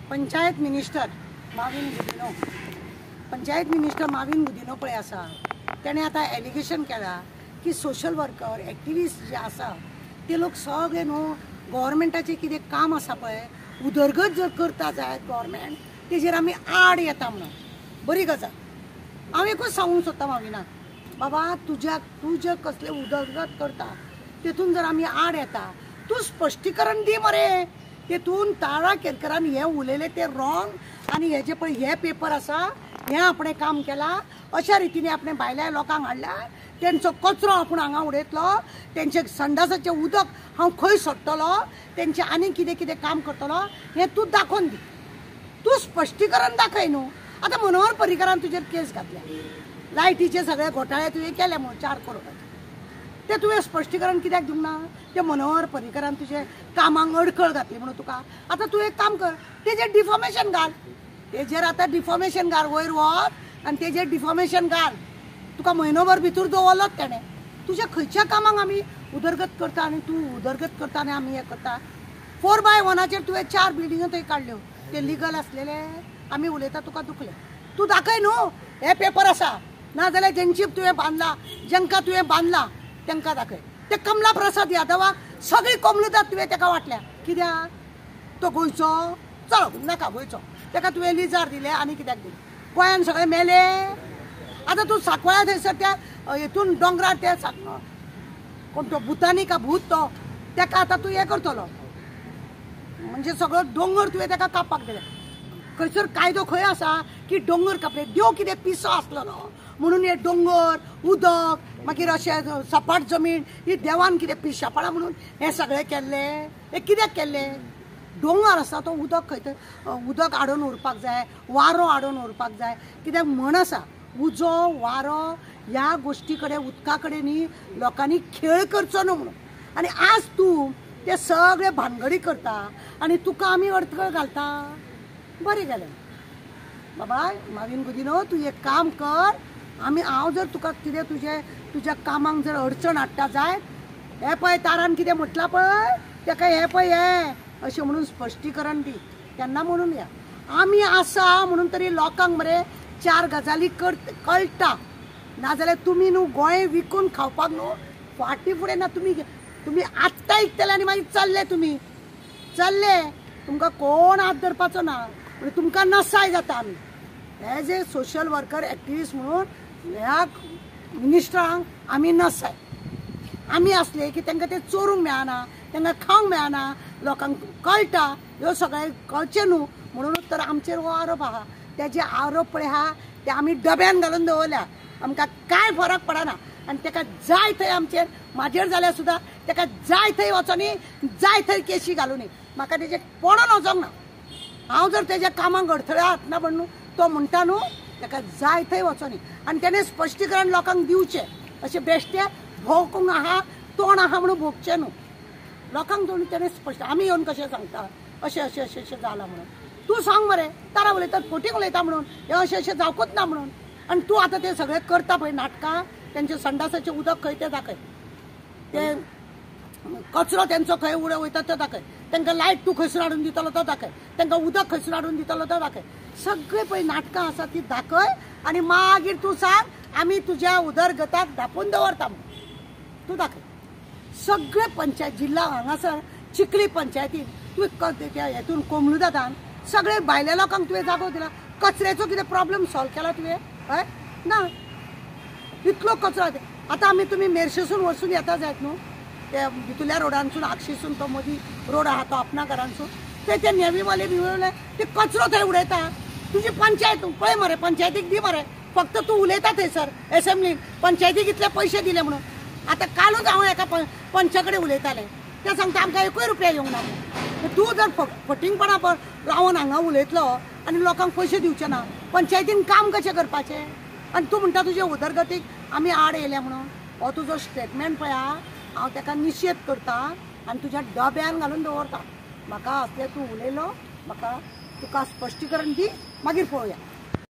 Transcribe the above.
Panchayat minister Mauvin Gudino पळय आसा तेणे आतां एलिगेशन केला की सोशल वर्कर एक्टिविस्ट जे आसा ते लोक सगळे न्हू गव्हर्मेंटाचें कितें काम आसा पळय उदरगत जर करता जायत गव्हर्मेंट तेजेर आमी आड येता म्हणून बरी गजाल। हांव एकूच सांगूंक सोदता माविना बाबा तूं जे कसले उदरगत करता तेतून जर आमी आड येता तूं स्पश्टीकरण दी मरे। तेतून तारा केरकरान हे उलयले ते रॉंग आनी हे जे पळय हे पेपर आसा हे आपणे काम केला अशा रितीने आपणे भायल्या लोकांक हाडल्या तेंचो कचरो आपूण हांगा उडयतलो तेंचे संडासाचें उदक हांव खंय सोडटलो तेंचे आनी कितें कितें काम करतलो हें तूं दाखोवन दी। तूं स्पश्टीकरण दाखय न्हू। आतां मनोहर पर्रीकरान तुजेर केस घातल्या लायटीचे सगळे घोटाळे तुवें केले म्हणून 4 करोडाचे ते तुवें स्पश्टीकरण कित्याक दिवंक ना? ते मनोहर पर्रीकरान तुजे कामाक अडखळ घातली म्हणून तुका आतां तूं एक काम कर तेजेर डिफॉमेशन घाल तेजेर आतां डिफॉमेशन घाल वयर वच आनी तेजेर डिफॉमेशन घाल। तुका म्हयनोभर भितर दवरलोच तेणें तुज्या खंयच्या कामाक आमी उदरगत करता आनी तूं उदरगत करता आनी आमी हें करता। 4x1 तुवें 4 बिल्डिंगो थंय काडल्यो ते लिगल आसलेले आमी उलयता तुका दुखले तूं दाखय न्हू हे पेपर आसा नाजाल्यार जेंची तुवें बांदला जेंका तुवें बांदला तेंकां दाखय। ते कमला प्रसाद यादवाक सगळी कोमलुदाद तुवें तेका वाटल्या कित्याक तो गोंयचो चलो नाका गोंयचो तेका तुवें लिजार दिले आनी कित्याक दिले गोंयान सगळे मेले। आतां तूं सांकवाळा थंयसर त्या हितून दोंगरार ते कोण तो भुतानी का भूत तो तेका आतां तूं हें करतलो म्हणजे सगळो दोंगर तुवें तेका कापपाक दिले। खंयसर कायदो खंय आसा की दोंगर कापले देव कितें पिसो आसलो म्हणून हे दोंगर उदक मागीर अशें सपाट जमीन ही देवान कितें पिशापणां म्हणून हे सगळे केल्ले हे कित्याक केल्ले? दोंगर आसा तो उदक खंय उदक आडोवन उरपाक जाय वारो आडोवन उरपाक जाय कित्याक म्हण आसा उजो वारो ह्या गोश्टी कडेन उदका कडेन न्ही लोकांनी खेळ करचो न्हू म्हणून आनी आज तूं ते सगळे भानगडी करता आनी तुका आमी अडथळ घालता बरें गेलें बाबा माविन गुदिनो तूं एक काम कर आमी हांव जर तुका कितें तुज्या कामाक जर अडचण हाडटा जायत हे पळय तारान कितें म्हटलां पळय तेका हे पळय हे अशें म्हणून स्पश्टीकरण दी तेन्ना म्हणून या आमी आसा म्हणून तरी लोकांक मरे 4 गजाली कळटा नाजाल्यार तुमी न्हू गोंय विकून खावपाक न्हू फाटीं फुडें ना तुमी आत्तां आयकतले आनी मागीर चल्ले तुमकां कोण हात धरपाचो ना म्हणजे तुमकां नसाय जाता आमी as a social worker activist म्हणून ह्या मिनिस्टरांक आमी नसाय आमी असले की तांकां ते चोरूंक मेळना तांकां खावंक मेळना लोकांक कळटा ह्यो सगळे कळचे न्हू म्हणूनच तर आमचेर हो आरोप आहा तेजे आरोप पळय आहा ते आमी डब्यान घालून दवरल्या आमकां कांय फरक पडना आनी ताका जाय थंय आमचेर म्हाजेर जाल्यार सुद्दां ताका जाय थंय वचोन जाय थंय केशी घालून म्हाका तेजे पडोन वचोंक ना। हांव जर तेज्या कामाक अडथळे हाडना म्हण न्हू तो म्हणटा न्हू ताका जाय थंय वचोन आनी तेणें स्पश्टीकरण लोकांक दिवचें अशें बेश्टे भोंवकूंक आहा तोंड आहा म्हणून भोगचें न्हू लोकांक दोन तेणें स्पश्ट आमी येवन कशें सांगता अशें अशें अशें अशें जालां म्हणून तूं सांग मरे तारा उलयतात फोटींग उलयता म्हणून हे अशें अशें जावकूच ना म्हणून आनी तूं आतां तें सगळें करता पळय नाटकां तेंचे संडासाचें उदक खंय तें दाखय ते कचरो तेंचो खंय उडो वयता तो दाखय तांकां लायट तूं खंयसर हाडून दितलो तो दाखय तांकां उदक खंयसर हाडून दितलो तो दाखय सगळें पळय नाटकां आसा ती दाखय आनी मागीर तूं सांग आमी तुज्या उदरगताक धापून दवरता म्हणून तूं दाखय। सगळे पंचायत जिल्ला हांगासर चिखली पंचायतीन तुवें हेतून कोमलुदादान सगळे भायल्या लोकांक तुवें जागो दिला कचऱ्याचो कितें प्रॉब्लेम सॉल्व केला तुवें हय ना इतलो कचरो आतां आमी तुमी मेर्शेसून वचून येता जायत न्हू ते भितुल्या रोडांसून आक्षीसून तो मदीं रोड आहा तो आपणा घरांसून ते नेवीवाले बिवले ते कचरो थंय उडयता तुजी पंचायत पळय मरे पंचायतीक दी मरे फक्त तूं उलयता थंयसर एसेंब्लीन पंचायतीक इतले पयशे दिले म्हणून आतां कालूच हांव एका पंचा कडेन उलयतालें ते सांगता आमकां 1 रुपया येवंक ना तूं जर फटिंगपणा रावन हांगा उलयतलो आनी लोकांक पयशे दिवचे ना पंचायतीन काम कशें करपाचें आनी तूं म्हणटा तुजे उदरगतीक आमी आड येयल्या म्हणून हो तुजो स्टेटमेंट पळय हांव ताका निशेध करता आनी तुज्या डब्यान घालून दवरता म्हाका असलें तूं उलयलो म्हाका तुका स्पश्टीकरण दी मागीर पळोवया।